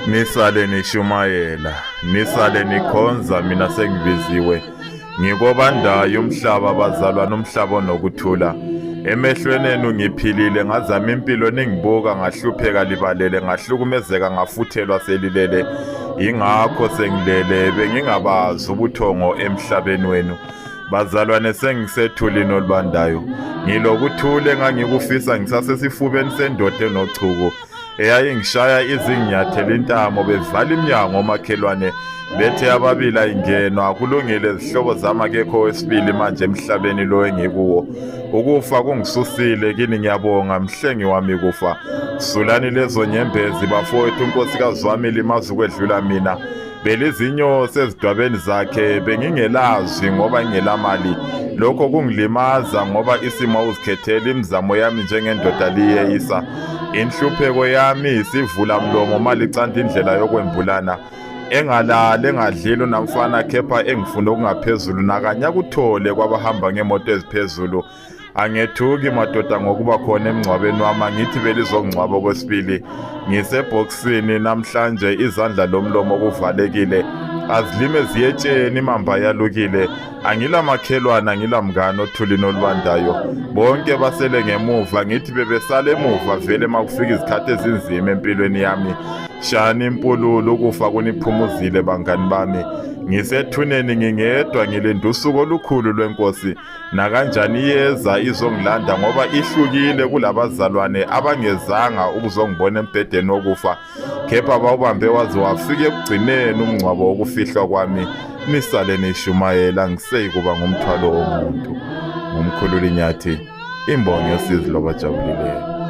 Nisale nishumayela, nisale nikhonza, mina sengibiziwe. Ngikobandayo umhlaba bazalwa nomhlaba nokuthula. Emehlweni enu ngiphilile, ngazama impilo ningibuka, ngahlupheka libalele, ngahlukumezeka, ngafuthelwa selilele. Ingakho sengilele, bengingabazi ubuthongo emhlabeni wenu. Bazalwane sengisethuli nolubandayo. Ngilokuthule engangikufisa ngisasesifubeni sendoda enochuku. Eyayingishaya izinyathelo intamo, bevala iminyango omakhelwane bethe ababili ingenwa. Kulungile izihlobo zami, akekho wesibili manje emhlabeni lo engikuwo. Ukufa kungisusile kini, ngiyabonga mhlengi wami kufa. Sulani lezo nyembezi bafowethu, unkosikazi wami limazi ukwedlula mina. Belizinyosi ezidwabeni zakhe, bengingelazi ngoba ngingelamali. Lokho kungilimaza ngoba isimo uzikhethela imizamo yami njengendoda liyeyisa. Inhlupheko yami isivula mlomo malicanda indlela yokwembulana. Engalali engadlile namfana kepha engifuna okungaphezulu, nakanya kuthole kwabahamba ngemoto eziphezulu. Angethuki madoda ngokuba khona emngcwabeni wami, ngithi belizongcwaba okwesibili. Ngisebhokisini namhlanje, izandla lomlomo kuvalekile. Azilime ziyetsheni, imamba yalukile. Angilamakhelwana, angilamngane othulini olubandayo. Bonke basele ngemuva, ngithi bebesala emuva vele makufika izikhathi ezinzima empilweni yami. Shani impululo, ukufa kuniphumuzile bangani bami. Ngisethuneni ngingedwa, ngilinde usuku olukhulu lwenkosi. Nakanjani iyeza izongilanda ngoba ihlukile kulabazalwane abangezanga ukuzongibona embhedeni wokufa, kepha bawubambe waze wafika ekugcineni umngcwabo wokufihlwa kwami. Nisale nishumayela, ngiseyi kuba ngumthwalo womuntu. Ngumkhululi Nyathi, imbongi yosizi lwabajabulileyo.